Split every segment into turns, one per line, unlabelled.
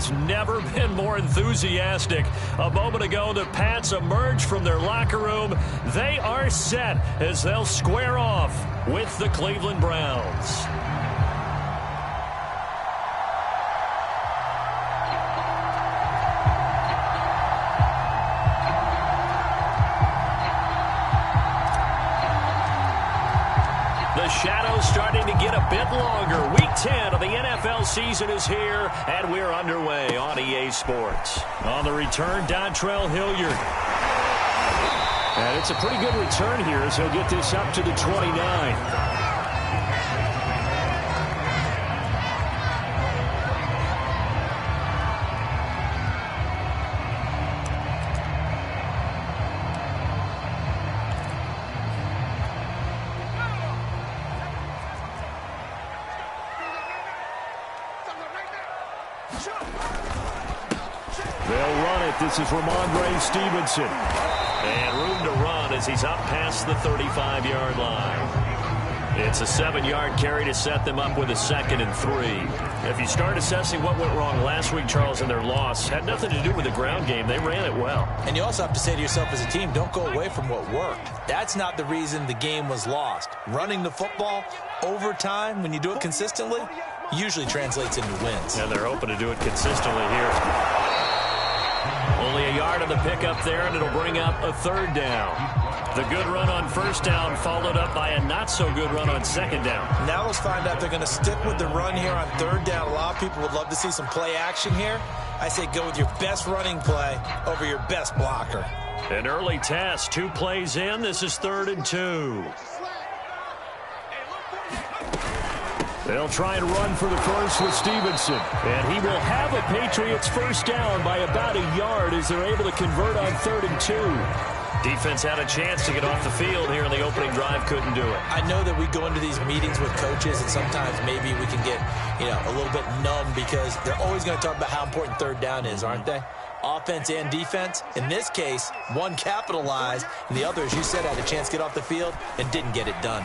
has never been more enthusiastic. A moment ago, the Pats emerged from their locker room. They are set as they'll square off with the Cleveland Browns. The shadow's starting to get a bit longer. Week 10 of the NFL season is here, and we're underway on EA Sports. On the return, Dontrell Hilliard. And it's a pretty good return here as he'll get this up to the 29. They'll run it. This is Ramondre Stevenson. And room to run as he's up past the 35-yard line. It's a 7-yard carry to set them up with a 2nd and 3. If you start assessing what went wrong last week, Charles, in their loss, had nothing to do with the ground game. They ran it well.
And you also have to say to yourself as a team, don't go away from what worked. That's not the reason the game was lost. Running the football over time, when you do it consistently, usually translates into wins.
And they're hoping to do it consistently here. Only a yard on the pickup there, and it'll bring up a 3rd down. The good run on 1st down followed up by a not-so-good run on 2nd down.
Now let's find out if they're going to stick with the run here on 3rd down. A lot of people would love to see some play action here. I say go with your best running play over your best blocker.
An early test, 2 plays in. This is 3rd and 2. They'll try and run for the first with Stevenson. And he will have a Patriots 1st down by about a yard as they're able to convert on 3rd and 2. Defense had a chance to get off the field here in the opening drive, couldn't do it.
I know that we go into these meetings with coaches, and sometimes maybe we can get, a little bit numb because they're always going to talk about how important 3rd down is, aren't they? Offense and defense. In this case, one capitalized, and the other, as you said, had a chance to get off the field and didn't get it done.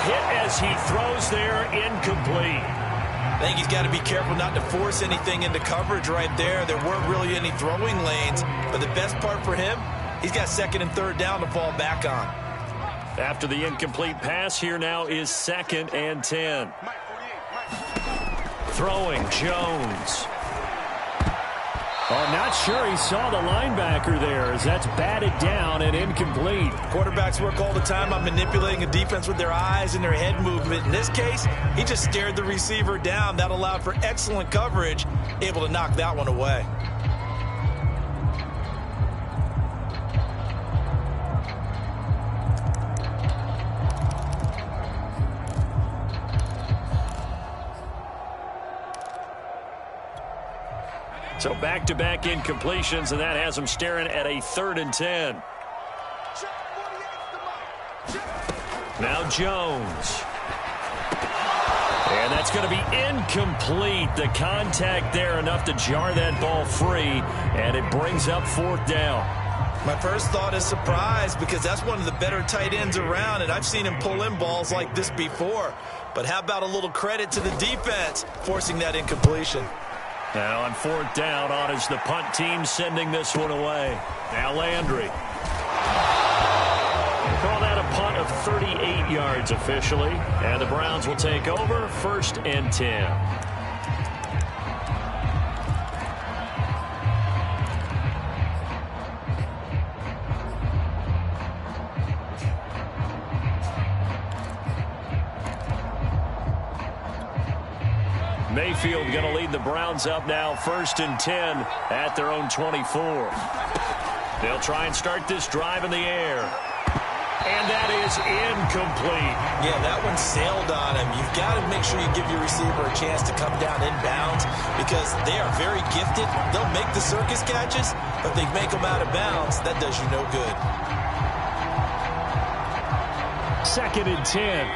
Hit as he throws there, incomplete.
I think he's got to be careful not to force anything into coverage right there. There weren't really any throwing lanes, but the best part for him, he's got 2nd and 3rd down to fall back on.
After the incomplete pass, here now is 2nd and 10. Throwing, Jones. Oh, not sure he saw the linebacker there as that's batted down and incomplete.
Quarterbacks work all the time on manipulating a defense with their eyes and their head movement. In this case, he just stared the receiver down. That allowed for excellent coverage, able to knock that one away.
So back-to-back incompletions, and that has them staring at a 3rd and 10. Now Jones. And that's going to be incomplete. The contact there enough to jar that ball free, and it brings up 4th down.
My first thought is surprise because that's one of the better tight ends around, and I've seen him pull in balls like this before. But how about a little credit to the defense forcing that incompletion?
Now on 4th down, on is the punt team sending this one away. Now Landry. Call that a punt of 38 yards officially. And the Browns will take over 1st and 10. Mayfield going to lead the Browns up now 1st and 10 at their own 24. They'll try and start this drive in the air. And that is incomplete.
Yeah, that one sailed on him. You've got to make sure you give your receiver a chance to come down inbounds because they are very gifted. They'll make the circus catches, but they make them out of bounds. That does you no good.
2nd and 10.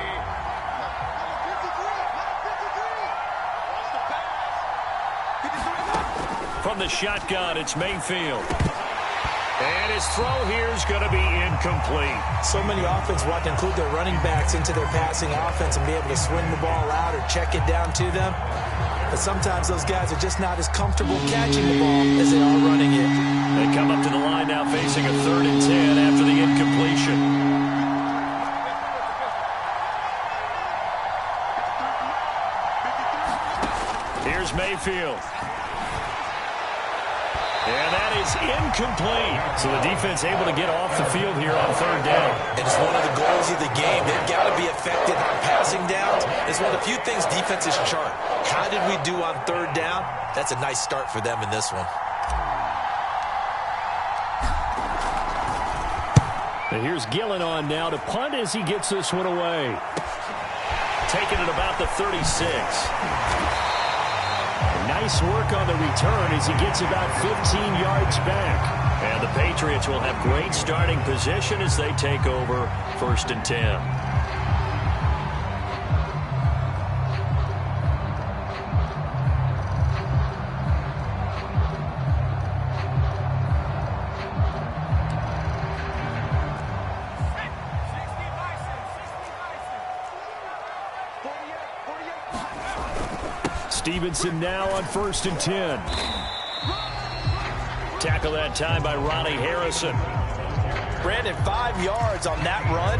From the shotgun, it's Mayfield. And his throw here is going to be incomplete.
So many offenses want to include their running backs into their passing offense and be able to swing the ball out or check it down to them. but sometimes those guys are just not as comfortable catching the ball as they are running it.
They come up to the line now facing a 3rd and 10 after the incompletion. Here's Mayfield. And that is incomplete. So the defense able to get off the field here on 3rd down.
And it's one of the goals of the game. They've got to be effective on passing downs. It's one of the few things defenses chart. How did we do on 3rd down? That's a nice start for them in this one.
And here's Gillen on now to punt as he gets this one away. Taking it about the 36. Nice work on the return as he gets about 15 yards back. And the Patriots will have great starting position as they take over 1st and 10. Stevenson now on 1st and 10. Tackle that time by Ronnie Harrison.
Brandon, 5 yards on that run.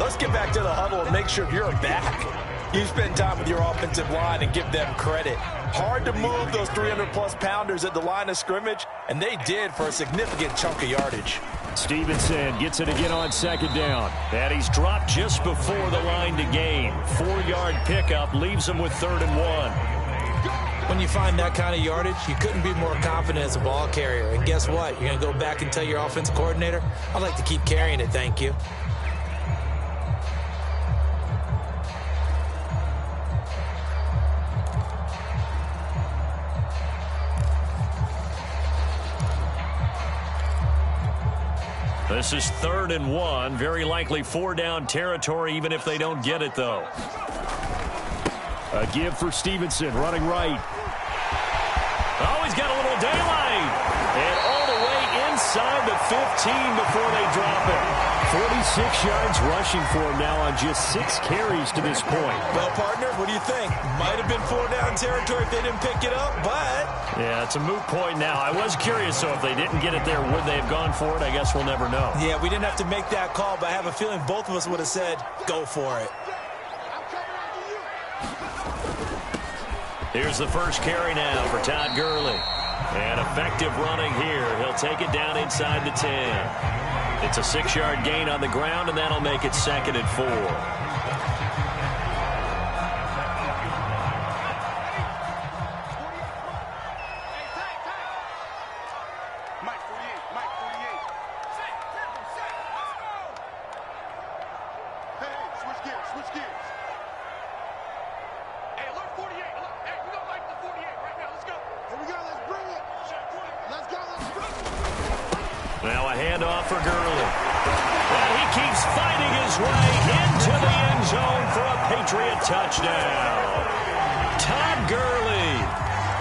Let's get back to the huddle and make sure if you're a back, you spend time with your offensive line and give them credit. Hard to move those 300-plus pounders at the line of scrimmage, and they did for a significant chunk of yardage.
Stevenson gets it again on 2nd down. And he's dropped just before the line to gain. 4-yard pickup leaves him with 3rd and 1.
When you find that kind of yardage, you couldn't be more confident as a ball carrier. And guess what? You're going to go back and tell your offensive coordinator, I'd like to keep carrying it, thank you.
This is 3rd and 1. Very likely 4-down territory, even if they don't get it, though. A give for Stevenson, running right. Oh, he's got a little daylight. And all the way inside the 15 before they drop it. 46 yards rushing for him now on just 6 carries to this point.
Well, partner, what do you think? Might have been 4-down territory if they didn't pick it up, but...
Yeah, it's a moot point now. I was curious, so if they didn't get it there, would they have gone for it? I guess we'll never know.
Yeah, we didn't have to make that call, but I have a feeling both of us would have said, go for it.
Here's the first carry now for Todd Gurley. And effective running here. He'll take it down inside the 10. It's a 6-yard gain on the ground, and that'll make it 2nd and 4. Now a handoff for Gurley. And he keeps fighting his way into the end zone for a Patriot touchdown. Todd Gurley,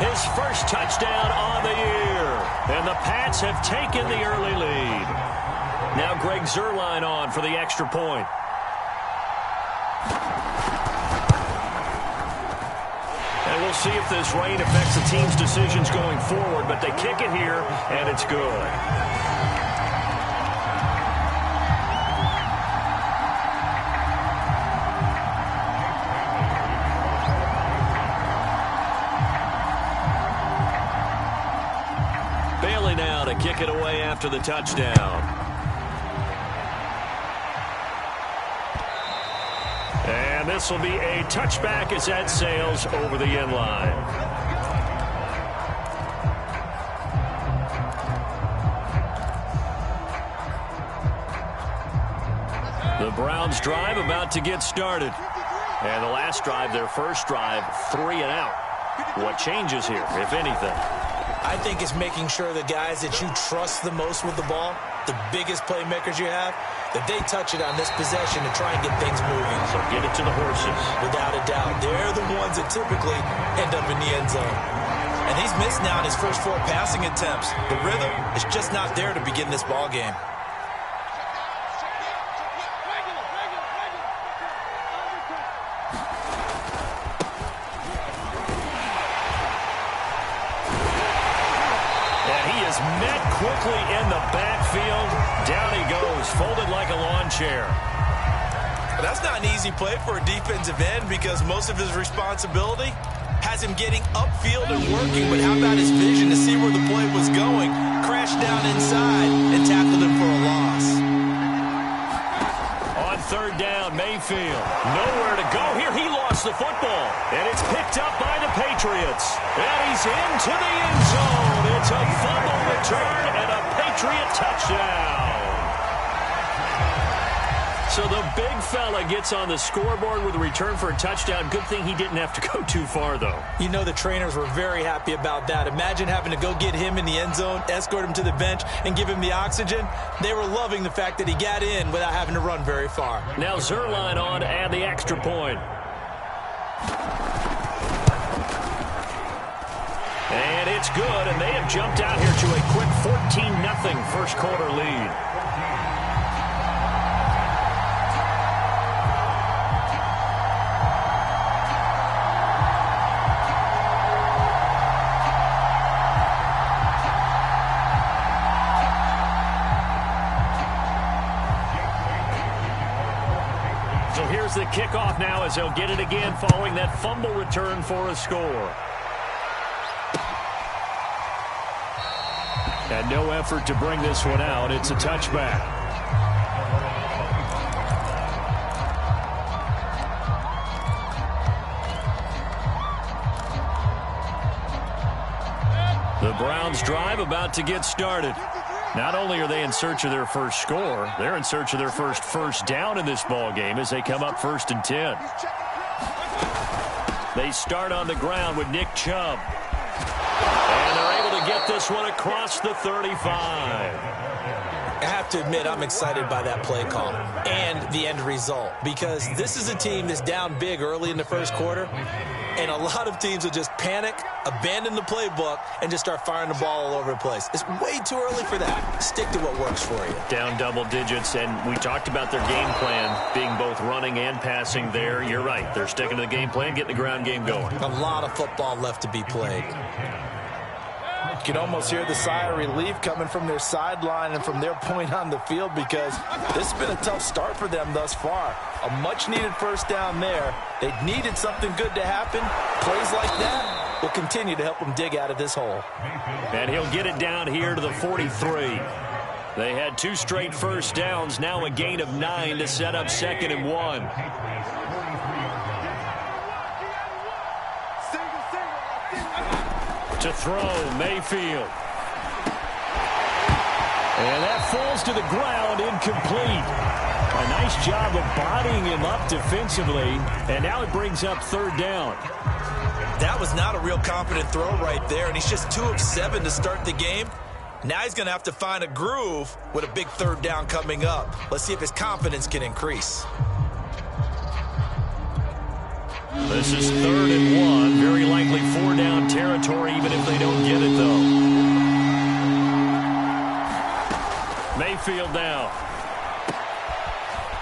his first touchdown on the year. And the Pats have taken the early lead. Now Greg Zuerlein on for the extra point. And we'll see if this rain affects the team's decisions going forward, but they kick it here, and it's good. Bailey now to kick it away after the touchdown. And this will be a touchback as that sails over the end line. The Browns drive about to get started. And the last drive, their first drive, 3 and out. What changes here, if anything?
I think it's making sure the guys that you trust the most with the ball, the biggest playmakers you have, that they touch it on this possession to try and get things moving.
So get it to the horses.
Without a doubt. They're the ones that typically end up in the end zone. And he's missed now in his first 4 passing attempts. The rhythm is just not there to begin this ball game.
is met quickly in the backfield. Down he goes, folded like a lawn chair.
That's not an easy play for a defensive end because most of his responsibility has him getting upfield and working, but how about his vision to see where the play was going, crashed down inside, and tackled him for a loss.
On third down, Mayfield. Nowhere to go here. He lost the football. And it's picked up by the Patriots. And he's into the end zone. It's a fumble return and a Patriot touchdown. So the big fella gets on the scoreboard with a return for a touchdown. Good thing he didn't have to go too far, though.
You know the trainers were very happy about that. Imagine having to go get him in the end zone, escort him to the bench, and give him the oxygen. They were loving the fact that he got in without having to run very far.
Now Zerline on to add the extra point. And it's good, and they have jumped out here to a quick 14-0 first quarter lead. The kickoff now as they'll get it again following that fumble return for a score. And no effort to bring this one out. It's a touchback. The Browns drive about to get started. Not only are they in search of their first score, they're in search of their first down in this ball game as they come up 1st and 10. They start on the ground with Nick Chubb. And they're able to get this one across the 35.
I have to admit, I'm excited by that play call and the end result because this is a team that's down big early in the first quarter, and a lot of teams will just panic, abandon the playbook, and just start firing the ball all over the place. It's way too early for that. Stick to what works for you.
Down double digits, and we talked about their game plan being both running and passing there. You're right. They're sticking to the game plan, getting the ground game going.
A lot of football left to be played. You can almost hear the sigh of relief coming from their sideline and from their point on the field because this has been a tough start for them thus far. A much-needed first down there. They needed something good to happen. Plays like that will continue to help them dig out of this hole.
And he'll get it down here to the 43. They had 2 straight first downs, now a gain of 9 to set up 2nd and 1. To throw, Mayfield. And that falls to the ground, incomplete. A nice job of bodying him up defensively, and now it brings up 3rd down.
That was not a real confident throw right there, and he's just 2 of 7 to start the game. Now he's going to have to find a groove with a big 3rd down coming up. Let's see if his confidence can increase.
This is 3rd and 1. Very likely 4-down territory, even if they don't get it, though. Mayfield now.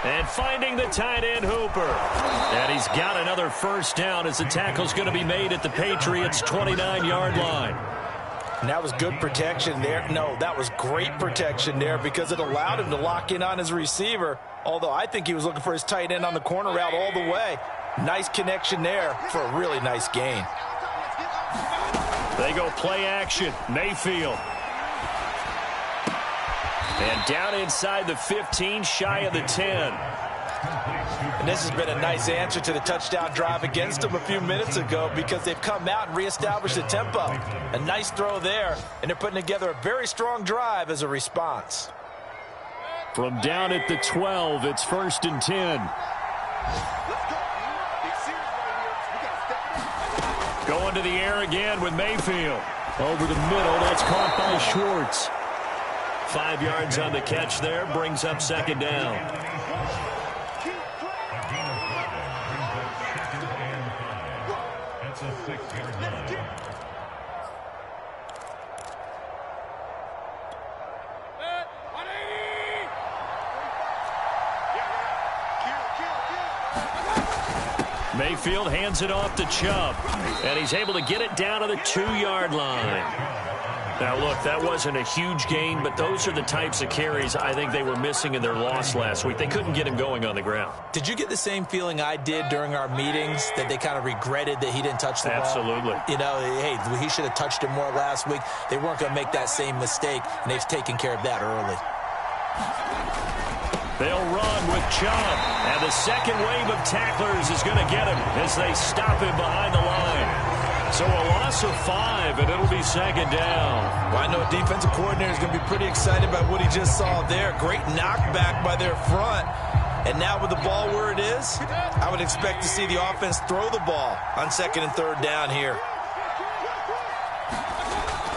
And finding the tight end, Hooper. And he's got another first down as the tackle's going to be made at the Patriots' 29-yard line.
And that was good protection there. No, that was great protection there because it allowed him to lock in on his receiver, although I think he was looking for his tight end on the corner route all the way. Nice connection there for a really nice gain.
They go play action. Mayfield. And down inside the 15, shy of the 10.
And this has been a nice answer to the touchdown drive against them a few minutes ago because they've come out and reestablished the tempo. A nice throw there, and they're putting together a very strong drive as a response.
From down at the 12, it's 1st and 10. Going to the air again with Mayfield. Over the middle, that's caught by Schwartz. 5 yards on the catch there, brings up 2nd down. Mayfield hands it off to Chubb, and he's able to get it down to the 2-yard line. Now, look, that wasn't a huge gain, but those are the types of carries I think they were missing in their loss last week. They couldn't get him going on the ground.
Did you get the same feeling I did during our meetings, that they kind of regretted that he didn't touch the ball?
Absolutely.
You know, hey, he should have touched it more last week. They weren't going to make that same mistake, and they've taken care of that early.
They'll run with Chubb, and the second wave of tacklers is going to get him as they stop him behind the line. So a loss of 5, and it'll be second down.
Well, I know a defensive coordinator is going to be pretty excited about what he just saw there. Great knockback by their front. And now with the ball where it is, I would expect to see the offense throw the ball on second and third down here.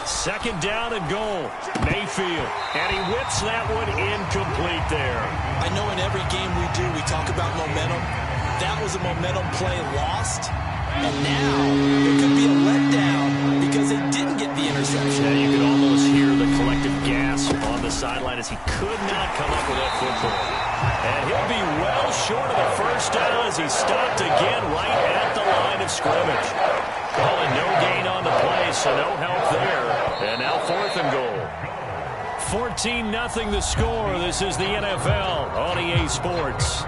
Second down and goal. Mayfield. And he whips that one incomplete there.
I know in every game we do, we talk about momentum. That was a momentum play lost. And now there could be a letdown because they didn't get the interception.
Yeah, you could almost hear the collective gasp on the sideline as he could not come up with that football. And he'll be well short of the first down as he stopped again right at the line of scrimmage. Calling no gain on the play, so no help there. And now fourth and goal. 14-0 the score. This is the NFL on EA Sports.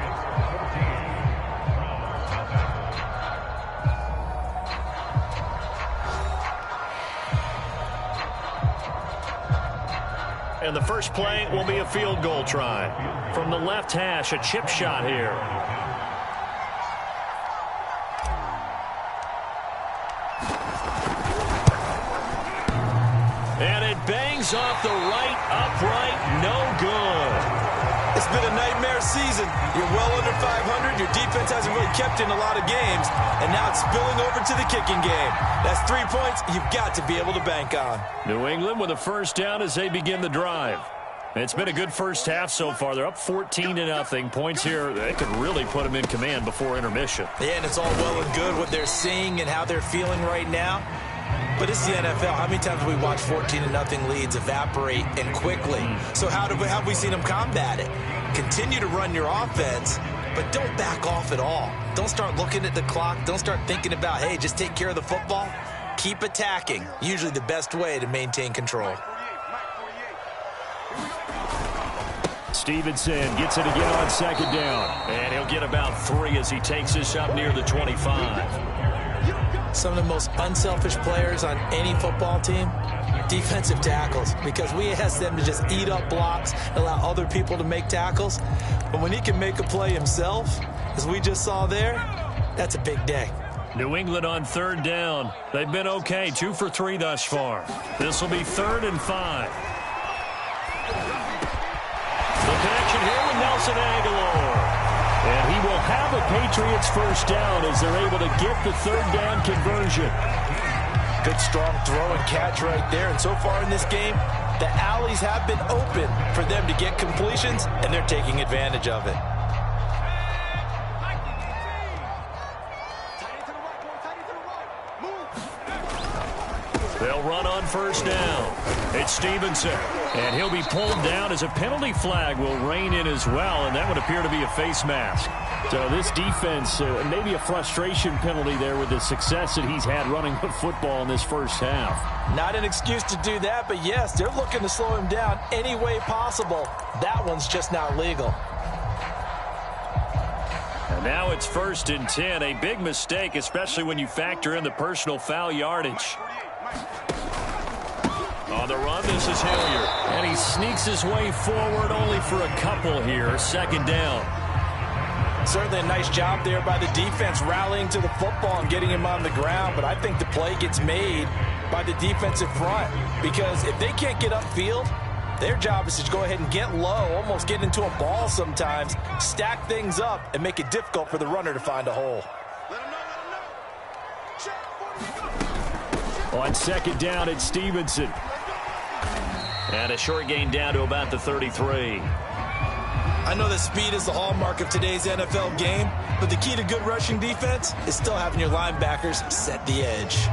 And the first play will be a field goal try. From the left hash, a chip shot here. And it bangs off the right upright, no good.
It's been a nightmare season. You're well under 500. Your defense hasn't really kept in a lot of games. And now it's spilling over to the kicking game. That's 3 points you've got to be able to bank on.
New England with a first down as they begin the drive. It's been a good first half so far. They're up 14-0. Points here, they could really put them in command before intermission.
Yeah, and it's all well and good what they're seeing and how they're feeling right now. But it's the NFL. How many times have we watched 14-0 leads evaporate and quickly? So how have we seen them combat it? Continue to run your offense, but don't back off at all. Don't start looking at the clock. Don't start thinking about, hey, just take care of the football. Keep attacking. Usually the best way to maintain control.
Stevenson gets it again on second down. And he'll get about 3 as he takes this up near the 25.
Some of the most unselfish players on any football team, defensive tackles, because we ask them to just eat up blocks, allow other people to make tackles. But when he can make a play himself, as we just saw there, that's a big day.
New England on third down. They've been okay, 2 for 3 thus far. This will be 3rd and 5. The connection here with Nelson Aguilar. And he will have a Patriots first down as they're able to get the third down conversion.
Good strong throw and catch right there. And so far in this game, the alleys have been open for them to get completions, and they're taking advantage of it.
They'll run on first down. It's Stevenson. And he'll be pulled down as a penalty flag will rein in as well, and that would appear to be a face mask. So this defense, maybe a frustration penalty there with the success that he's had running the football in this first half.
Not an excuse to do that, but yes, they're looking to slow him down any way possible. That one's just not legal.
And now it's 1st and 10, a big mistake, especially when you factor in the personal foul yardage. On the run, this is Hilliard. And he sneaks his way forward only for a couple here. Second down.
Certainly a nice job there by the defense rallying to the football and getting him on the ground. But I think the play gets made by the defensive front. Because if they can't get upfield, their job is to go ahead and get low, almost get into a ball sometimes, stack things up, and make it difficult for the runner to find a hole.
On second down, it's Stevenson. And a short gain down to about the 33.
I know that speed is the hallmark of today's NFL game, but the key to good rushing defense is still having your linebackers set the edge.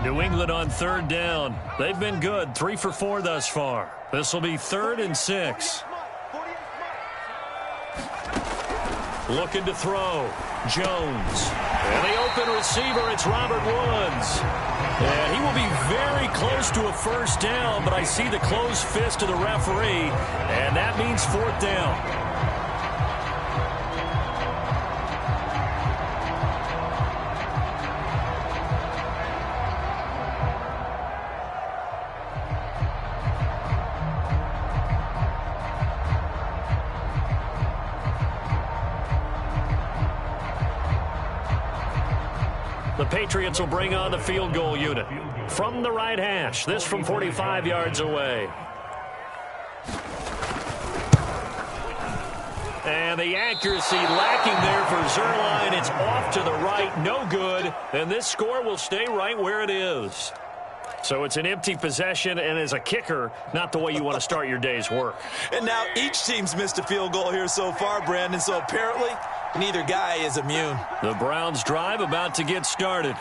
New England on third down. They've been good, 3 for 4 thus far. This will be 3rd and 6. Looking to throw. Jones. And the open receiver, it's Robert Woods. And he will be very close to a first down, but I see the closed fist of the referee, and that means fourth down. The Patriots will bring on the field goal unit from the right hash. This from 45 yards away. And the accuracy lacking there for Zerline. It's off to the right, no good. And this score will stay right where it is. So it's an empty possession, and as a kicker, not the way you want to start your day's work.
And now each team's missed a field goal here so far, Brandon, so apparently neither guy is immune.
The Browns' drive about to get started.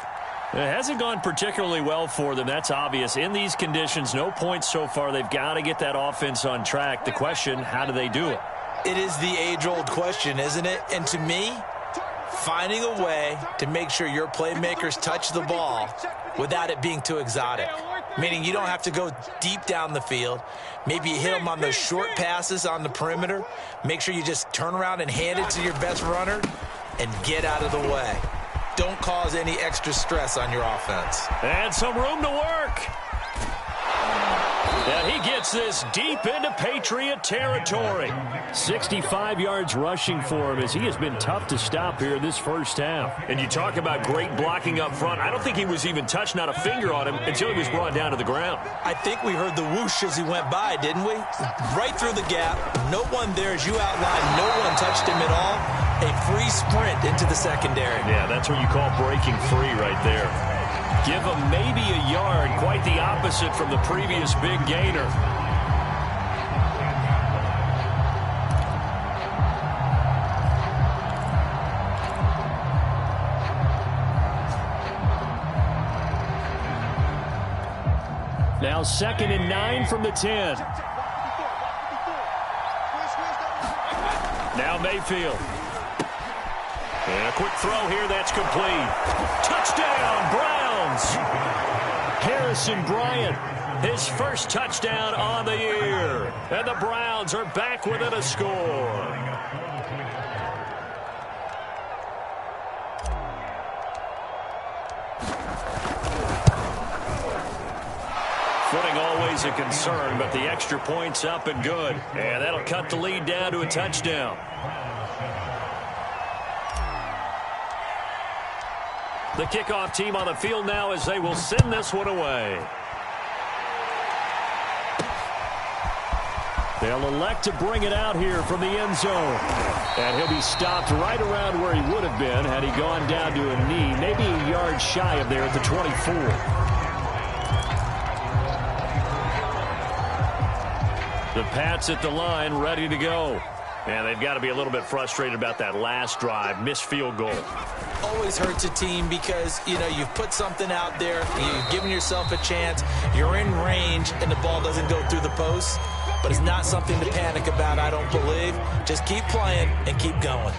It hasn't gone particularly well for them, that's obvious. In these conditions, no points so far. They've got to get that offense on track. The question, how do they do it?
It is the age-old question, isn't it? And to me, finding a way to make sure your playmakers touch the ball without it being too exotic. Meaning you don't have to go deep down the field. Maybe you hit them on those short passes on the perimeter. Make sure you just turn around and hand it to your best runner and get out of the way. Don't cause any extra stress on your offense.
And some room to work. And he gets this deep into Patriot territory. 65 yards rushing for him as he has been tough to stop here this first half. And you talk about great blocking up front. I don't think he was even touched, not a finger on him, until he was brought down to the ground.
I think we heard the whoosh as he went by, didn't we? Right through the gap. No one there, as you outlined. No one touched him at all. A free sprint into the secondary.
Yeah, that's what you call breaking free right there. Give him maybe a yard, quite the opposite from the previous big gainer. Now 2nd and 9 from the 10. Now Mayfield. And a quick throw here, that's complete. Touchdown, Browns! Harrison Bryant, his first touchdown on the year. And the Browns are back within a score. Footing always a concern, but the extra point's up and good. And that'll cut the lead down to a touchdown. The kickoff team on the field now as they will send this one away. They'll elect to bring it out here from the end zone. And he'll be stopped right around where he would have been had he gone down to a knee, maybe a yard shy of there at the 24. The Pats at the line, ready to go. And they've got to be a little bit frustrated about that last drive, missed field goal.
Always hurts a team because, you know, you've put something out there, you've given yourself a chance, you're in range, and the ball doesn't go through the post. But it's not something to panic about, I don't believe. Just keep playing and keep going.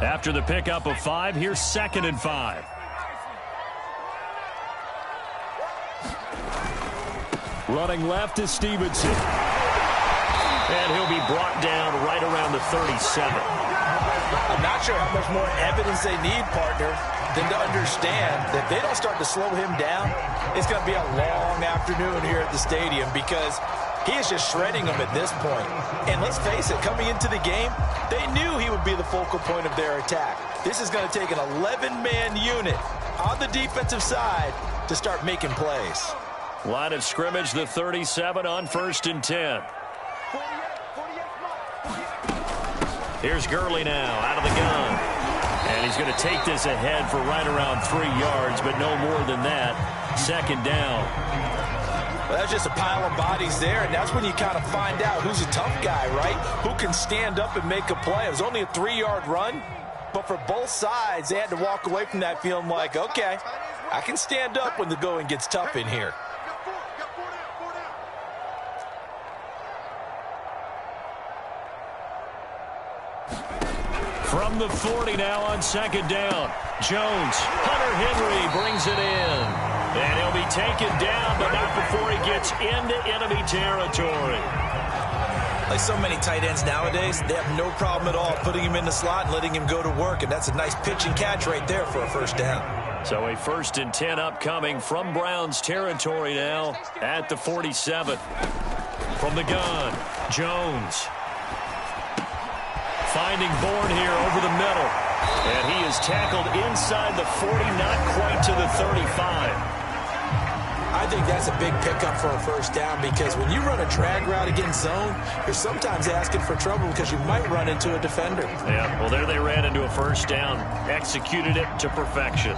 After the pickup of 5, here's 2nd and 5. Running left is Stevenson. And he'll be brought down right around the 37.
I'm not sure how much more evidence they need, partner, than to understand that if they don't start to slow him down, it's going to be a long afternoon here at the stadium because he is just shredding them at this point. And let's face it, coming into the game, they knew he would be the focal point of their attack. This is going to take an 11-man unit on the defensive side to start making plays.
Line of scrimmage, the 37 on 1st and 10. Here's Gurley now, out of the gun. And he's going to take this ahead for right around 3 yards, but no more than that. 2nd down.
Well, that's just a pile of bodies there, and that's when you kind of find out who's a tough guy, right? Who can stand up and make a play. It was only a 3-yard run, but for both sides, they had to walk away from that feeling like, okay, I can stand up when the going gets tough in here.
From the 40 now on second down. Jones, Hunter Henry brings it in. And he'll be taken down, but not before he gets into enemy territory.
Like so many tight ends nowadays, they have no problem at all putting him in the slot and letting him go to work. And that's a nice pitch and catch right there for a first down.
So a 1st and 10 upcoming from Browns territory now at the 47. From the gun, Jones. Finding Bourne here over the middle. And he is tackled inside the 40, not quite to the 35.
I think that's a big pickup for a first down because when you run a drag route against zone, you're sometimes asking for trouble because you might run into a defender.
Yeah, well, there they ran into a first down. Executed it to perfection.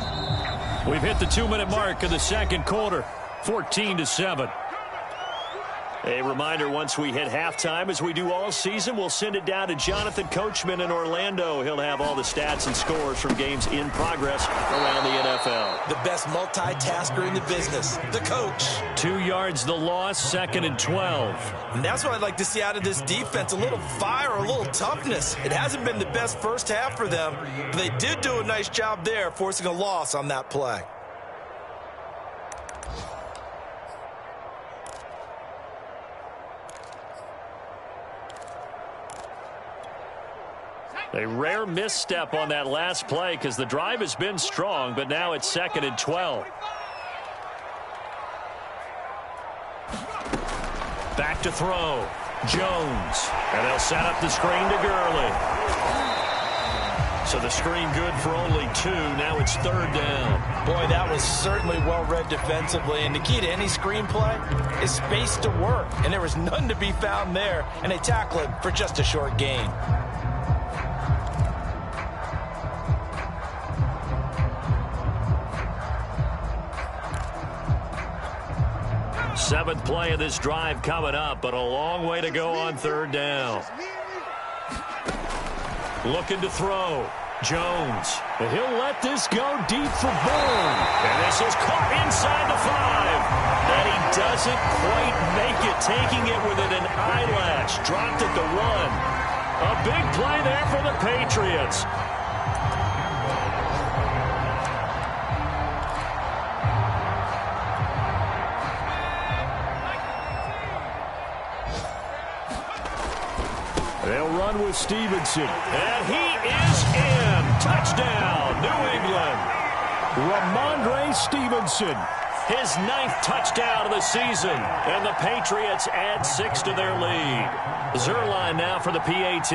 We've hit the 2-minute mark of the second quarter, 14-7. A reminder, once we hit halftime, as we do all season, we'll send it down to Jonathan Coachman in Orlando. He'll have all the stats and scores from games in progress around the NFL.
The best multitasker in the business, the coach.
2 yards the loss, 2nd and 12.
And that's what I'd like to see out of this defense, a little fire, a little toughness. It hasn't been the best first half for them, but they did do a nice job there, forcing a loss on that play.
A rare misstep on that last play because the drive has been strong, but now it's 2nd and 12. Back to throw. Jones. And they'll set up the screen to Gurley. So the screen good for only 2. Now it's 3rd down.
Boy, that was certainly well read defensively. And the key to any screen play is space to work. And there was none to be found there. And they tackle it for just a short gain.
7th play of this drive coming up, but a long way to go on 3rd down. Looking to throw. Jones. And he'll let this go deep for Bourne. And this is caught inside the 5. And he doesn't quite make it, taking it within an eyelash. Dropped at the 1. A big play there for the Patriots. They'll run with Stevenson. And he is in. Touchdown, New England. Ramondre Stevenson. His 9th touchdown of the season. And the Patriots add 6 to their lead. Zerline now for the PAT.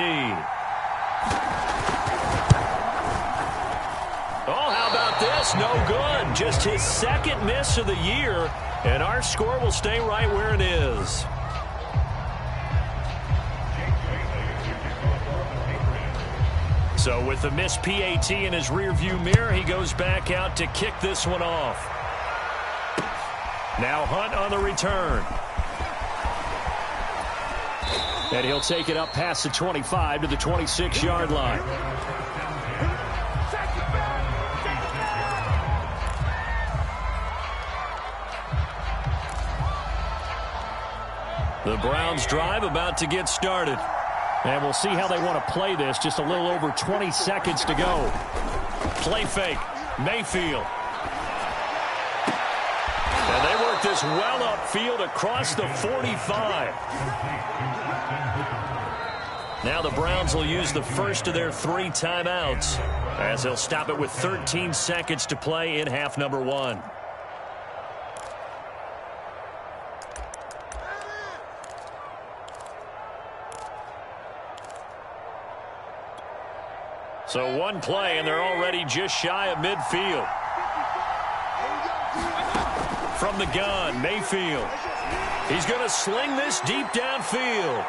Oh, how about this? No good. Just his 2nd miss of the year. And our score will stay right where it is. So with the missed PAT in his rearview mirror, he goes back out to kick this one off. Now Hunt on the return. And he'll take it up past the 25 to the 26-yard line. The Browns drive about to get started. And we'll see how they want to play this. Just a little over 20 seconds to go. Play fake. Mayfield. And they work this well upfield across the 45. Now the Browns will use the first of their 3 timeouts as they'll stop it with 13 seconds to play in half number 1. So one play, and they're already just shy of midfield. From the gun, Mayfield. He's going to sling this deep downfield.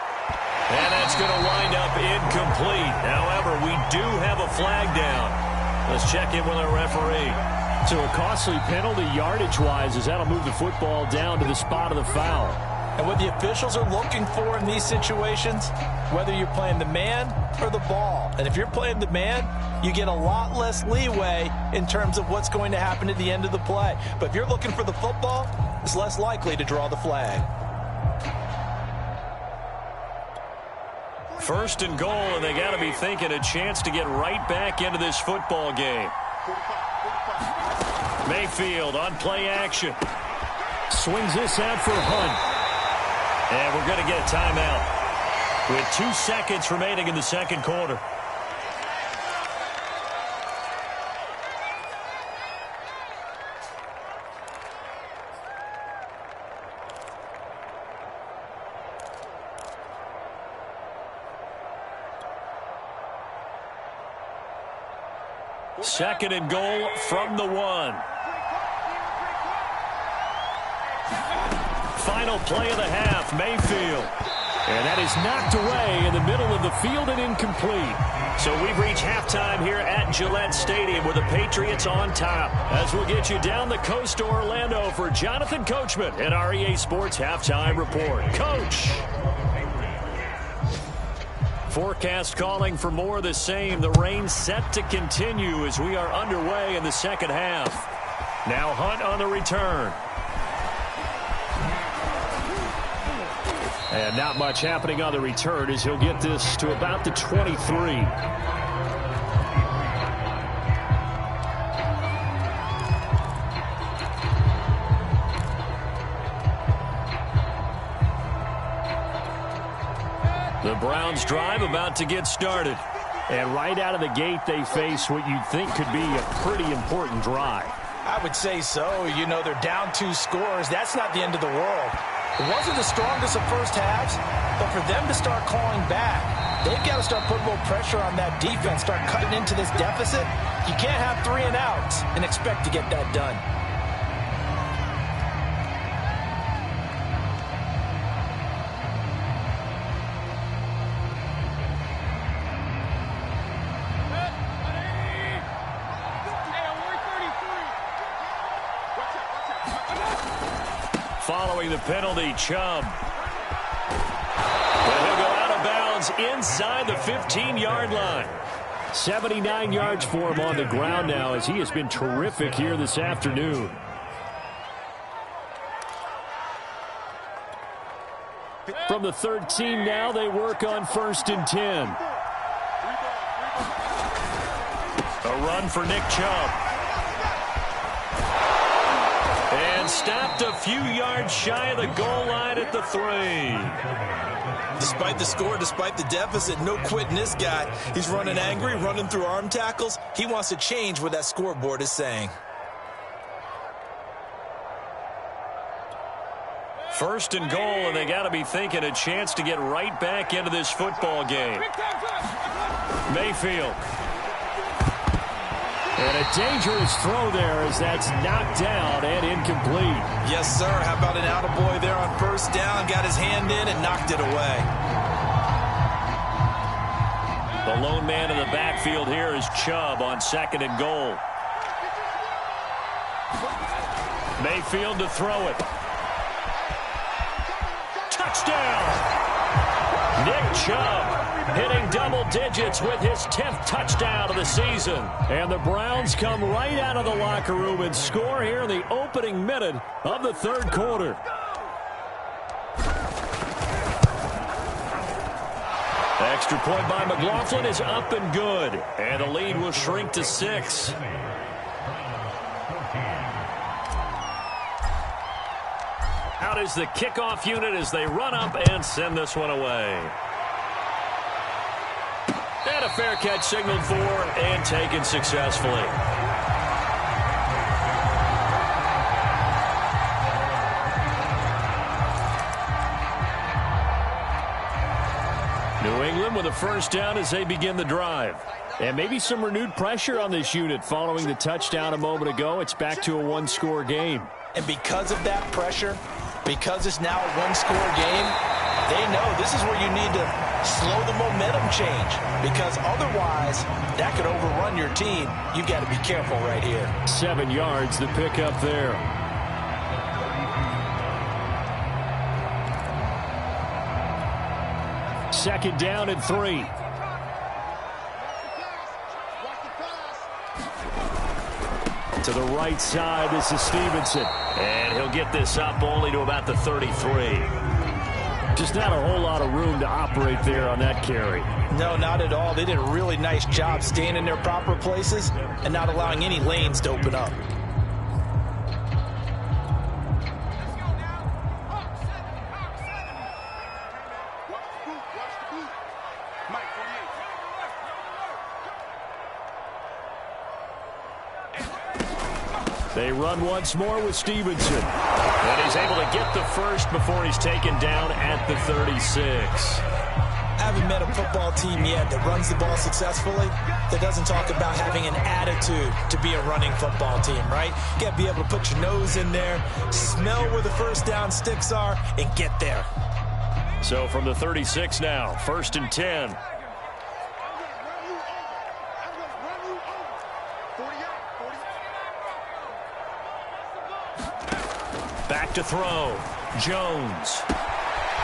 And that's going to wind up incomplete. However, we do have a flag down. Let's check in with our referee.
So a costly penalty yardage-wise as that'll move the football down to the spot of the foul.
And what the officials are looking for in these situations, whether you're playing the man or the ball. And if you're playing the man, you get a lot less leeway in terms of what's going to happen at the end of the play. But if you're looking for the football, it's less likely to draw the flag.
First and goal, and they got to be thinking a chance to get right back into this football game. Mayfield on play action.
Swings this out for Hunt.
And we're going to get a timeout with 2 seconds remaining in the second quarter. Second and goal from the 1. Final play of the half, Mayfield.
And that is knocked away in the middle of the field and incomplete.
So we've reached halftime here at Gillette Stadium with the Patriots on top. As we'll get you down the coast to Orlando for Jonathan Coachman at our EA Sports Halftime Report. Coach! Forecast calling for more of the same. The rain set to continue as we are underway in the second half. Now Hunt on the return.
And not much happening on the return as he'll get this to about the 23.
The Browns drive about to get started.
And right out of the gate, they face what you'd think could be a pretty important drive.
I would say so. You know, they're down 2 scores. That's not the end of the world. It wasn't the strongest of first halves, but for them to start calling back, they've got to start putting a little pressure on that defense, start cutting into this deficit. You can't have 3 and outs and expect to get that done.
Following the penalty, Chubb. And he'll go out of bounds inside the 15-yard line.
79 yards for him on the ground now as he has been terrific here this afternoon. From the 13 now, they work on 1st and 10.
A run for Nick Chubb. And stopped a few yards shy of the goal line at the 3.
Despite the score, despite the deficit, no quitting this guy. He's running angry, running through arm tackles. He wants to change what that scoreboard is saying.
First and goal, and they got to be thinking a chance to get right back into this football game. Mayfield.
And a dangerous throw there as that's knocked down and incomplete.
Yes, sir. How about an attaboy there on first down? Got his hand in and knocked it away.
The lone man in the backfield here is Chubb on 2nd and goal. Mayfield to throw it. Touchdown! Nick Chubb hitting double digits with his 10th touchdown of the season.
And the Browns come right out of the locker room and score here in the opening minute of the 3rd quarter.
Extra point by McLaughlin is up and good. And the lead will shrink to 6. Out is the kickoff unit as they run up and send this one away. And a fair catch signaled for and taken successfully. New England with a first down as they begin the drive.
And maybe some renewed pressure on this unit following the touchdown a moment ago. It's back to a 1-score game.
And because of that pressure, because it's now a 1-score game, they know this is where you need to slow the momentum change, because otherwise that could overrun your team. You've got to be careful right here.
7 yards the pickup there. Second down and 3. To the right side, this is Stevenson.
And he'll get this up only to about the 33.
Just not a whole lot of room to operate there on that carry.
No, not at all. They did a really nice job staying in their proper places and not allowing any lanes to open up.
They run once more with Stevenson.
And he's able to get the first before he's taken down at the 36.
Haven't met a football team yet that runs the ball successfully that doesn't talk about having an attitude to be a running football team, right? You got to be able to put your nose in there, smell where the first down sticks are, and get there.
So from the 36 now, 1st and 10. Back to throw. Jones.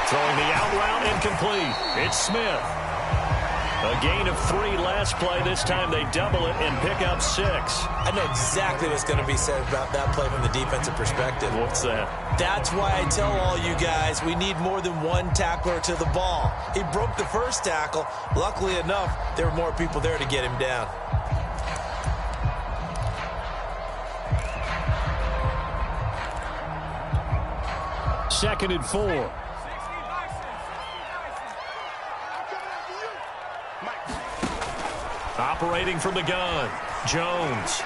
Throwing the out route incomplete. It's Smith. A gain of 3 last play. This time they double it and pick up 6.
I know exactly what's going to be said about that play from the defensive perspective.
What's that?
That's why I tell all you guys we need more than one tackler to the ball. He broke the first tackle. Luckily enough, there were more people there to get him down.
Second and 4.
Operating from the gun, Jones.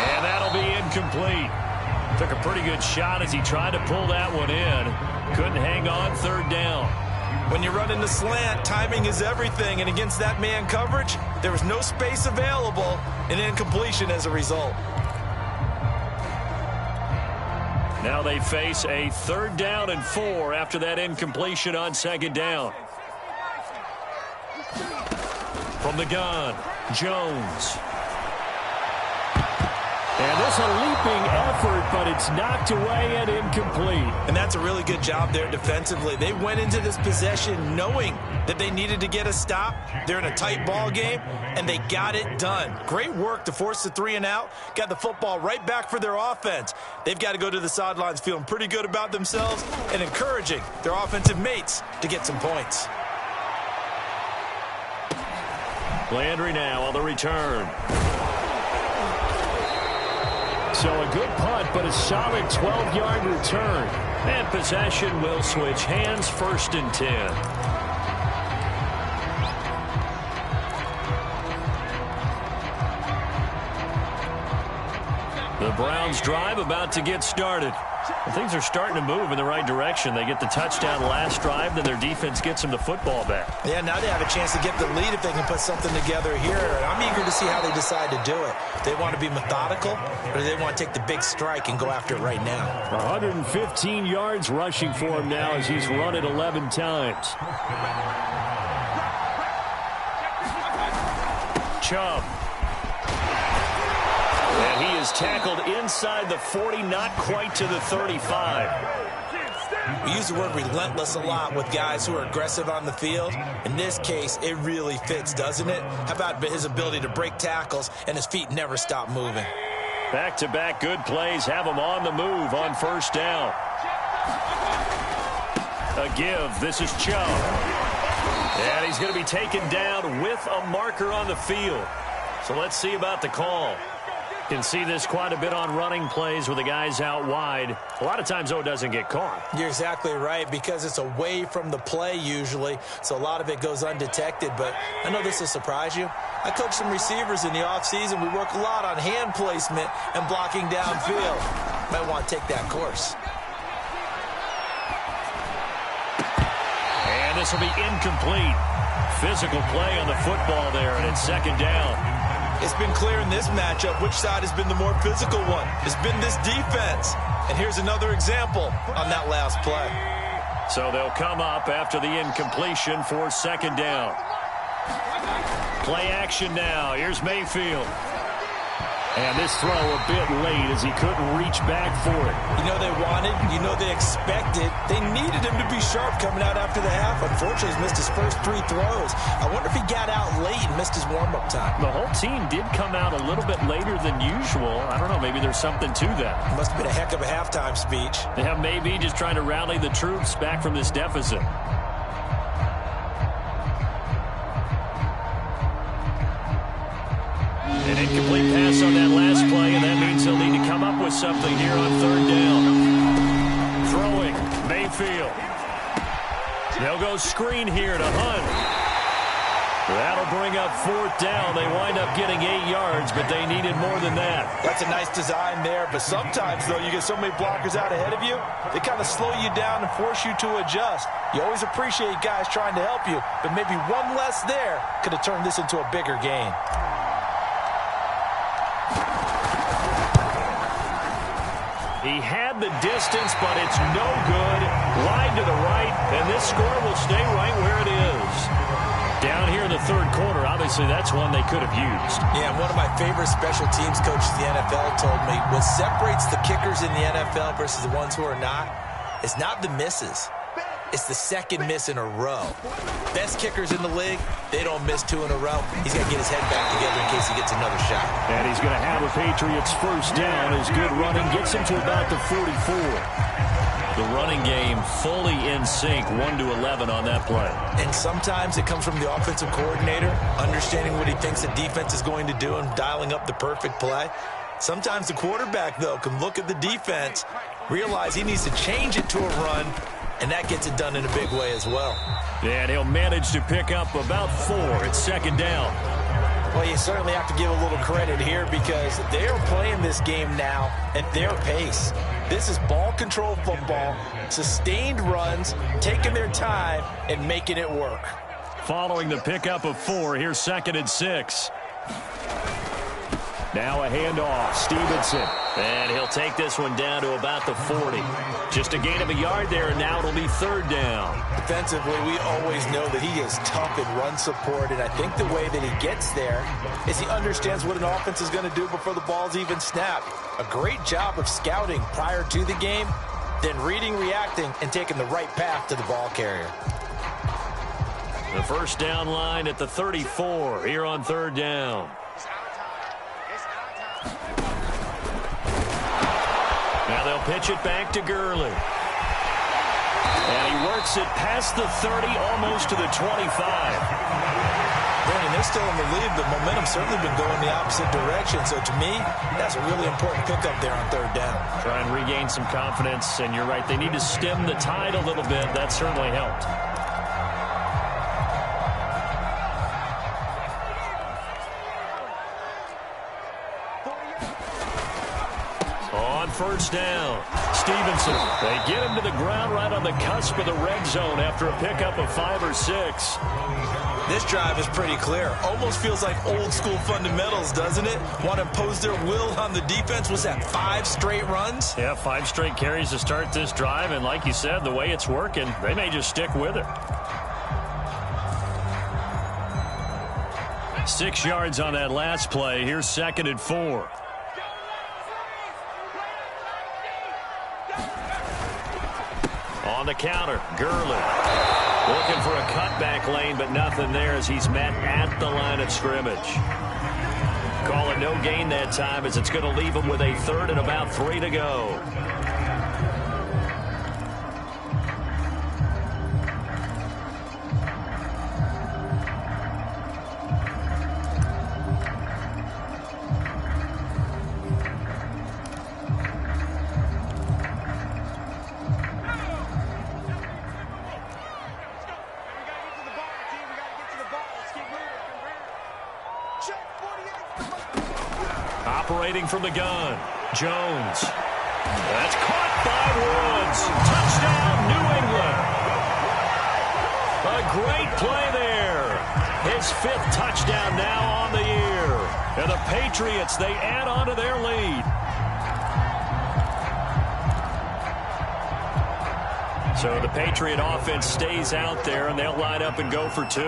And that'll be incomplete. Took a pretty good shot as he tried to pull that one in. Couldn't hang on, 3rd down.
When you run in the slant, timing is everything, and against that man coverage, there was no space available, and incompletion as a result.
Now they face a 3rd down and 4 after that incompletion on 2nd down. From the gun, Jones.
And this a leaping effort, but it's knocked away and incomplete.
And that's a really good job there defensively. They went into this possession knowing that they needed to get a stop. They're in a tight ball game, and they got it done. Great work to force the 3 and out. Got the football right back for their offense. They've got to go to the sidelines feeling pretty good about themselves and encouraging their offensive mates to get some points.
Landry now on the return.
So a good punt, but a solid 12-yard return.
And possession will switch hands, 1st and 10. The Browns drive about to get started. And things are starting to move in the right direction. They get the touchdown last drive, then their defense gets them the football back.
Yeah, now they have a chance to get the lead if they can put something together here. And I'm eager to see how they decide to do it. Do they want to be methodical, or do they want to take the big strike and go after it right now?
115 yards rushing for him now as he's run it 11 times.
Chubb. And he is tackled inside the 40, not quite to the 35.
We use the word relentless a lot with guys who are aggressive on the field. In this case, it really fits, doesn't it? How about his ability to break tackles and his feet never stop moving?
Back-to-back good plays have him on the move on 1st down. A give. This is Chubb. And he's going to be taken down with a marker on the field. So let's see about the call. Can see this quite a bit on running plays with the guys out wide. A lot of times, though, it doesn't get caught.
You're exactly right, because it's away from the play usually, so a lot of it goes undetected. But I know this will surprise you. I coach some receivers in the offseason. We work a lot on hand placement and blocking downfield. Might want to take that course.
And this will be incomplete. Physical play on the football there, and it's 2nd down.
It's been clear in this matchup which side has been the more physical one. It's been this defense. And here's another example on that last play.
So they'll come up after the incompletion for 2nd down. Play action now. Here's Mayfield.
And this throw a bit late as he couldn't reach back for it.
You know they wanted, you know they expected. They needed him to be sharp coming out after the half. Unfortunately, he's missed his first 3 throws. I wonder if he got out late and missed his warm-up time.
The whole team did come out a little bit later than usual. I don't know, maybe there's something to that.
Must have been a heck of a halftime speech.
Yeah, maybe just trying to rally the troops back from this deficit. An incomplete pass on that last play, and that means he'll need to come up with something here on 3rd down. Throwing, Mayfield. They'll go screen here to Hunt. That'll bring up 4th down. They wind up getting 8 yards, but they needed more than that.
That's a nice design there, but sometimes, though, you get so many blockers out ahead of you, they kind of slow you down and force you to adjust. You always appreciate guys trying to help you, but maybe one less there could have turned this into a bigger gain.
He had the distance, but it's no good. Wide to the right, and this score will stay right where it is. Down here in the 3rd quarter, obviously that's one they could have used.
Yeah, and one of my favorite special teams coaches in the NFL told me what separates the kickers in the NFL versus the ones who are not is not the misses. It's the second miss in a row. Best kickers in the league, they don't miss 2 in a row. He's got to get his head back together in case he gets another shot.
And he's going to have a Patriots 1st down. His good running gets him to about the 44. The running game fully in sync, 1-11 on that play.
And sometimes it comes from the offensive coordinator, understanding what he thinks the defense is going to do and dialing up the perfect play. Sometimes the quarterback, though, can look at the defense, realize he needs to change it to a run, and that gets it done in a big way as well.
And he'll manage to pick up about 4 at 2nd down.
Well, you certainly have to give a little credit here because they are playing this game now at their pace. This is ball control football, sustained runs, taking their time, and making it work.
Following the pickup of 4, here's 2nd and 6. Now a handoff, Stevenson.
And he'll take this one down to about the 40. Just a gain of a yard there, and now it'll be 3rd down.
Defensively, we always know that he is tough in run support, and I think the way that he gets there is he understands what an offense is going to do before the ball's even snapped. A great job of scouting prior to the game, then reading, reacting, and taking the right path to the ball carrier.
The 1st down line at the 34 here on 3rd down. Now they'll pitch it back to Gurley. And he works it past the 30, almost to the 25.
Brandon, they're still in the lead. The momentum's certainly been going the opposite direction. So to me, that's a really important pickup there on 3rd down.
Try and regain some confidence, and you're right. They need to stem the tide a little bit. That certainly helped. On 1st down, Stevenson. They get him to the ground right on the cusp of the red zone after a pickup of 5 or 6.
This drive is pretty clear. Almost feels like old school fundamentals, doesn't it? Want to impose their will on the defense. Was that 5 straight runs?
Yeah, 5 straight carries to start this drive, and like you said, the way it's working, they may just stick with it. 6 yards on that last play. Here's 2nd and 4. On the counter, Gurley. Looking for a cutback lane, but nothing there as he's met at the line of scrimmage. Call it no gain that time as it's going to leave him with a 3rd and about 3 to go. Operating from the gun, Jones. That's caught by Woods. Touchdown, New England. A great play there. His 5th touchdown now on the year. And the Patriots, they add on to their lead. So the Patriot offense stays out there, and they'll line up and go for 2.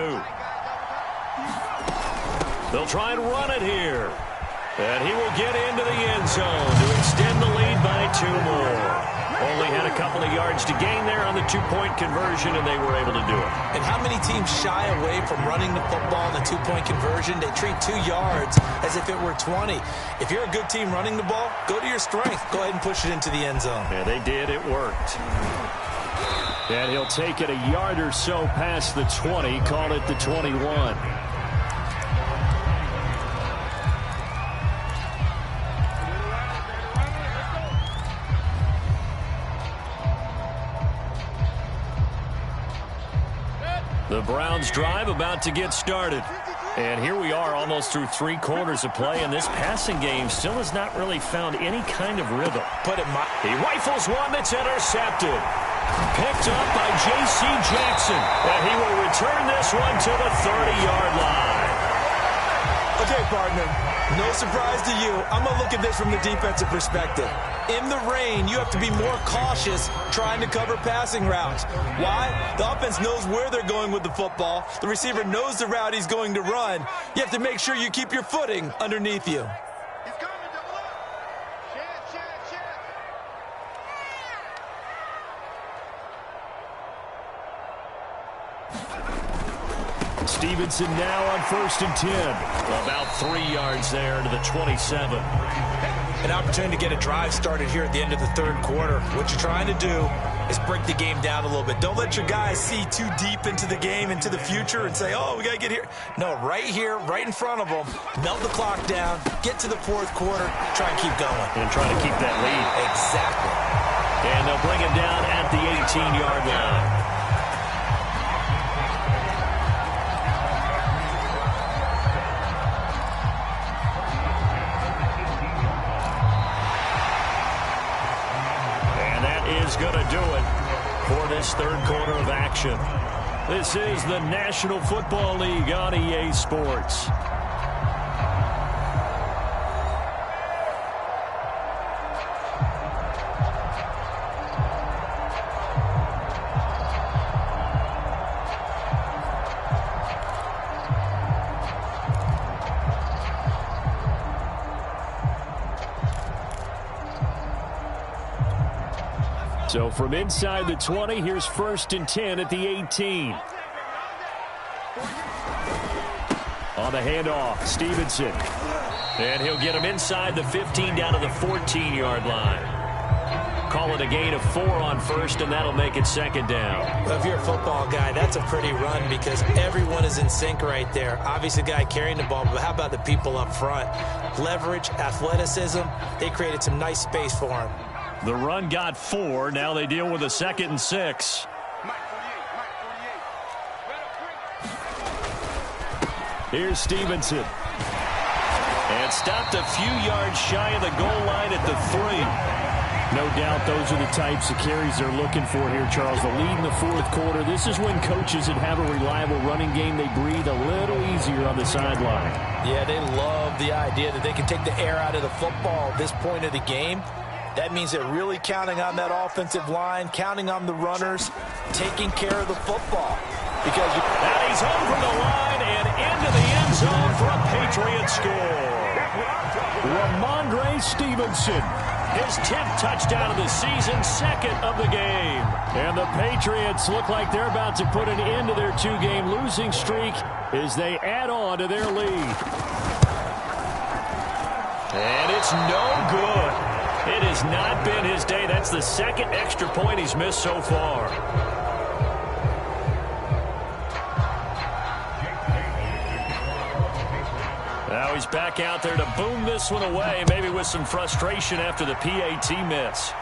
They'll try and run it here.
And he will get into the end zone to extend the lead by 2 more. Only had a couple of yards to gain there on the 2-point conversion, and they were able to do it.
And how many teams shy away from running the football in the 2-point conversion? They treat 2 yards as if it were 20. If you're a good team running the ball, go to your strength. Go ahead and push it into the end zone.
Yeah, they did. It worked. And he'll take it a yard or so past the 20, call it the 21. The Browns drive about to get started. And here we are almost through 3 quarters of play, and this passing game still has not really found any kind of rhythm. He rifles one that's intercepted. Picked up by J.C. Jackson. And he will return this one to the 30-yard line.
Okay, partner, no surprise to you. I'm going to look at this from the defensive perspective. In the rain, you have to be more cautious trying to cover passing routes. Why? The offense knows where they're going with the football. The receiver knows the route he's going to run. You have to make sure you keep your footing underneath you.
Stevenson now on 1st and 10. About 3 yards there to the 27.
An opportunity to get a drive started here at the end of the 3rd quarter. What you're trying to do is break the game down a little bit. Don't let your guys see too deep into the game, into the future, and say, oh, we got to get here. No, right here, right in front of them, melt the clock down, get to the 4th quarter, try and keep going.
And try to keep that lead.
Exactly.
And they'll bring him down at the 18-yard line. Going to do it for this 3rd quarter of action. This is the National Football League on EA Sports. So from inside the 20, here's 1st and 10 at the 18. On the handoff, Stevenson. And he'll get him inside the 15 down to the 14-yard line. Call it a gain of 4 on 1st, and that'll make it 2nd down.
Well, if you're a football guy, that's a pretty run because everyone is in sync right there. Obviously, the guy carrying the ball, but how about the people up front? Leverage, athleticism, they created some nice space for him.
The run got 4. Now they deal with a 2nd and 6. Here's Stevenson. And stopped a few yards shy of the goal line at the 3. No doubt those are the types of carries they're looking for here, Charles. The lead in the 4th quarter. This is when coaches that have a reliable running game, they breathe a little easier on the sideline.
Yeah, they love the idea that they can take the air out of the football at this point of the game. That means they're really counting on that offensive line, counting on the runners, taking care of the football. Because
and he's home from the line and into the end zone for a Patriot score. Ramondre Stevenson, his 10th touchdown of the season, 2nd of the game. And the Patriots look like they're about to put an end to their 2-game losing streak as they add on to their lead. And it's no good. It has not been his day. That's the 2nd extra point he's missed so far. Now he's back out there to boom this one away, maybe with some frustration after the PAT miss.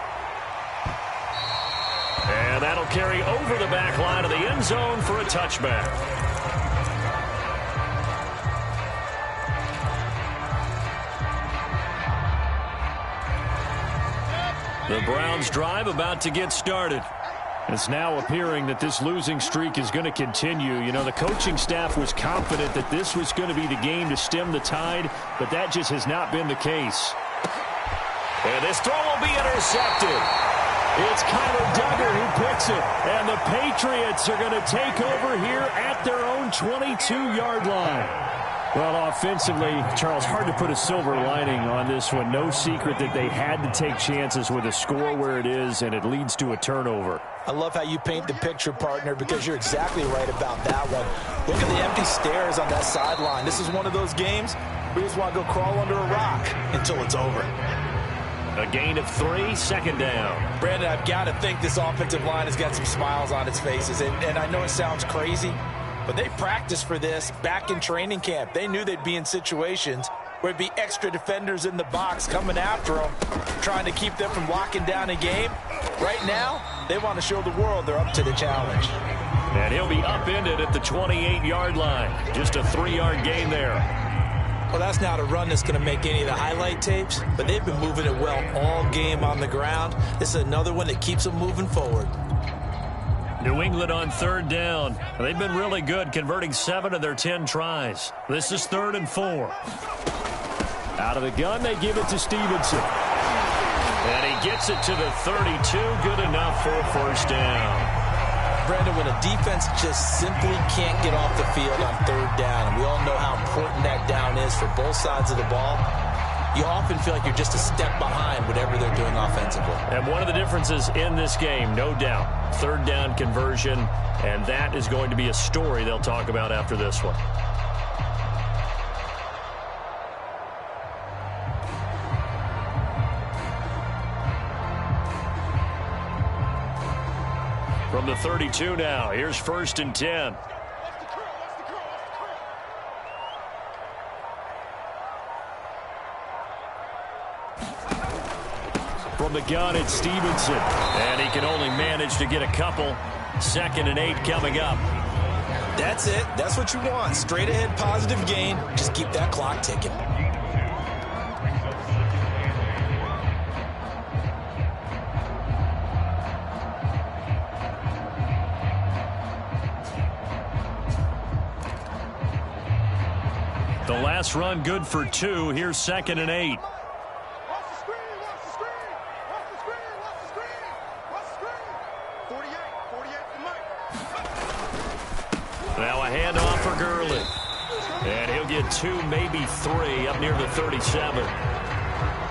And that'll carry over the back line of the end zone for a touchback. The Browns drive about to get started. It's now appearing that this losing streak is going to continue. You know, the coaching staff was confident that this was going to be the game to stem the tide, but that just has not been the case. And this throw will be intercepted. It's Kyler Duggar who picks it, and the Patriots are going to take over here at their own 22-yard line.
Well, offensively, Charles, hard to put a silver lining on this one. No secret that they had to take chances with a score where it is, and it leads to a turnover.
I love how you paint the picture, partner, because you're exactly right about that one. Look at the empty stares on that sideline. This is one of those games where you just want to go crawl under a rock until it's over.
A gain of 3, second down.
Brandon, I've got to think this offensive line has got some smiles on its faces, and I know it sounds crazy, but they practiced for this back in training camp. They knew they'd be in situations where it'd be extra defenders in the box coming after them, trying to keep them from locking down a game. Right now, they want to show the world they're up to the challenge.
And he'll be upended at the 28-yard line. Just a 3-yard gain there.
Well, that's not a run that's going to make any of the highlight tapes, but they've been moving it well all game on the ground. This is another one that keeps them moving forward.
New England on third down. They've been really good, converting 7 of their 10 tries. This is 3rd and 4.
Out of the gun, they give it to Stevenson.
And he gets it to the 32. Good enough for a first down.
Brandon, when a defense just simply can't get off the field on third down, and we all know how important that down is for both sides of the ball, you often feel like you're just a step behind whatever they're doing offensively.
And one of the differences in this game, no doubt, third down conversion, and that is going to be a story they'll talk about after this one. From the 32 now, here's 1st and 10. From the gun, it's Stevenson. And he can only manage to get a couple. 2nd and 8 coming up.
That's it. That's what you want. Straight ahead positive gain. Just keep that clock ticking.
The last run good for 2. Here's 2nd and 8. Now a handoff for Gurley. And he'll get 2, maybe 3, up near the 37.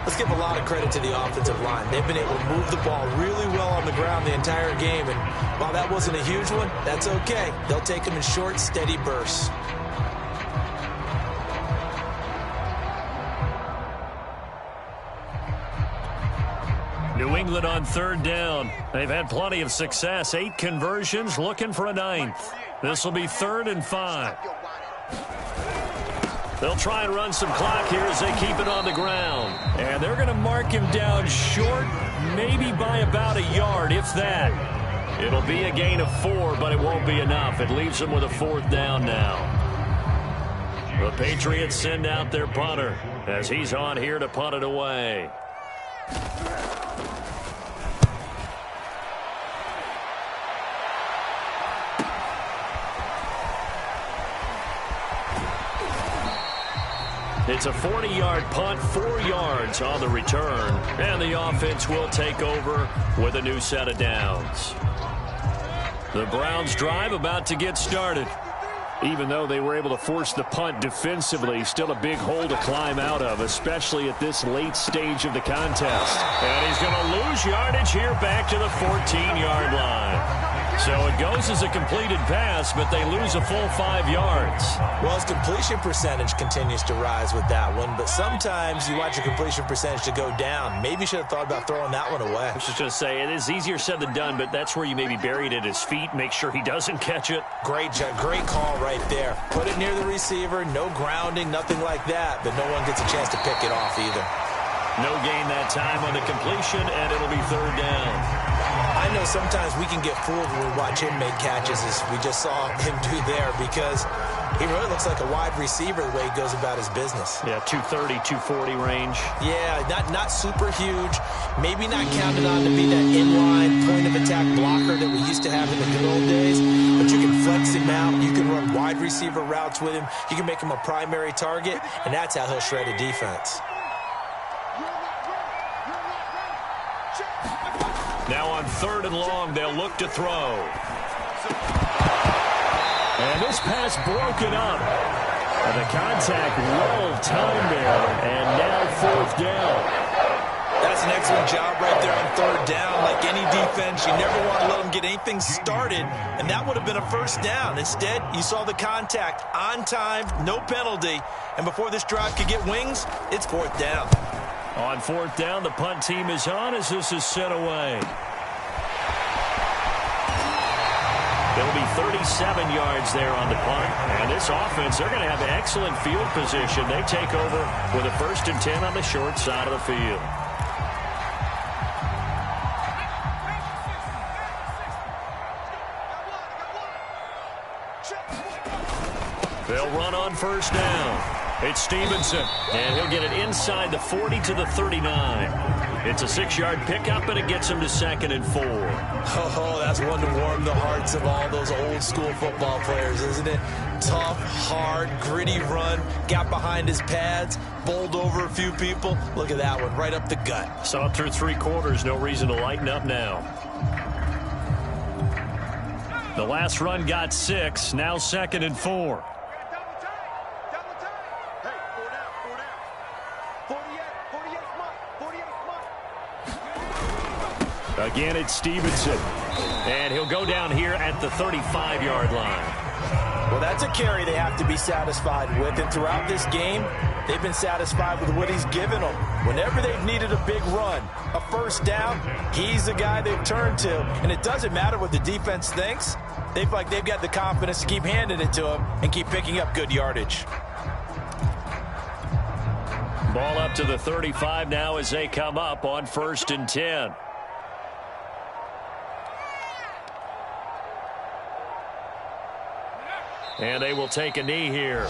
Let's give a lot of credit to the offensive line. They've been able to move the ball really well on the ground the entire game. And while that wasn't a huge one, that's okay. They'll take them in short, steady bursts.
New England on third down. They've had plenty of success. 8 conversions, looking for a 9th. This will be 3rd and 5. They'll try and run some clock here as they keep it on the ground. And they're going to mark him down short, maybe by about a yard, if that. It'll be a gain of 4, but it won't be enough. It leaves them with a 4th down now. The Patriots send out their punter as he's on here to punt it away. It's a 40-yard punt, 4 yards on the return, and the offense will take over with a new set of downs. The Browns' drive about to get started. Even though they were able to force the punt defensively, still a big hole to climb out of, especially at this late stage of the contest. And he's going to lose yardage here back to the 14-yard line. So it goes as a completed pass, but they lose a full 5 yards.
Well, his completion percentage continues to rise with that one, but sometimes you want your completion percentage to go down. Maybe you should have thought about throwing that one away.
I was just going to say, it is easier said than done, but that's where you maybe bury it at his feet, make sure he doesn't catch it.
Great call right there. Put it near the receiver, no grounding, nothing like that, but no one gets a chance to pick it off either.
No gain that time on the completion, and it'll be 3rd down.
I know sometimes we can get fooled when we watch him make catches, as we just saw him do there, because he really looks like a wide receiver the way he goes about his business.
Yeah, 230, 240 range.
Yeah, not super huge. Maybe not counted on to be that inline point-of-attack blocker that we used to have in the good old days, but you can flex him out. You can run wide receiver routes with him. You can make him a primary target, and that's how he'll shred a defense.
Now on 3rd and long, they'll look to throw.
And this pass broken up. And the contact well timed there, and now 4th down.
That's an excellent job right there on 3rd down. Like any defense, you never want to let them get anything started, and that would have been a 1st down. Instead, you saw the contact on time, no penalty, and before this drive could get wings, it's 4th down.
On 4th down, the punt team is on as this is sent away. There'll be 37 yards there on the punt. And this offense, they're going to have excellent field position. They take over with a 1st and 10 on the short side of the field. They'll run on 1st down. It's Stevenson, and he'll get it inside the 40 to the 39. It's a 6-yard pickup, and it gets him to 2nd and 4.
Oh, that's one to warm the hearts of all those old-school football players, isn't it? Tough, hard, gritty run, got behind his pads, bowled over a few people. Look at that one, right up the gut.
Saw it through 3 quarters, no reason to lighten up now. The last run got 6, now 2nd and 4. Again, it's Stevenson. And he'll go down here at the 35-yard line.
Well, that's a carry they have to be satisfied with. And throughout this game, they've been satisfied with what he's given them. Whenever they've needed a big run, a 1st down, he's the guy they've turned to. And it doesn't matter what the defense thinks. They feel like they've got the confidence to keep handing it to him and keep picking up good yardage.
Ball up to the 35 now as they come up on 1st and 10. And they will take a knee here.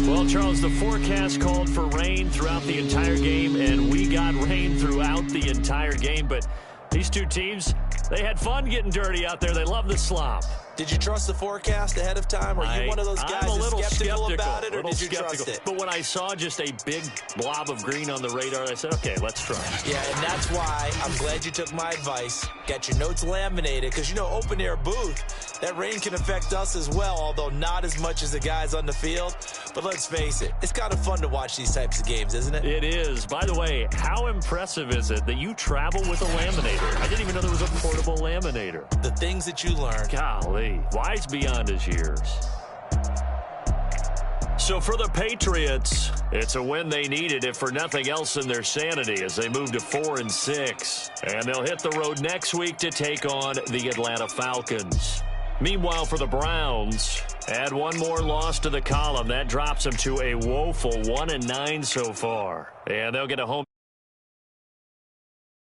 Well, Charles, the forecast called for rain throughout the entire game, and we got rain throughout the entire game. But these two teams, they had fun getting dirty out there. They love the slop.
Did you trust the forecast ahead of time? Are you one of those guys that's skeptical about it, or did you trust it?
But when I saw just a big blob of green on the radar, I said, okay, let's try.
Yeah, and that's why I'm glad you took my advice. Got your notes laminated, because, you know, open-air booth, that rain can affect us as well, although not as much as the guys on the field. But let's face it, it's kind of fun to watch these types of games, isn't it?
It is. By the way, how impressive is it that you travel with a laminator? I didn't even know there was a portable laminator.
The things that you learn.
Golly. Wise beyond his years. So for the Patriots, it's a win they needed, if for nothing else than their sanity, as they move to 4-6. And they'll hit the road next week to take on the Atlanta Falcons. Meanwhile, for the Browns, add one more loss to the column. That drops them to a woeful 1-9 so far. And they'll get a home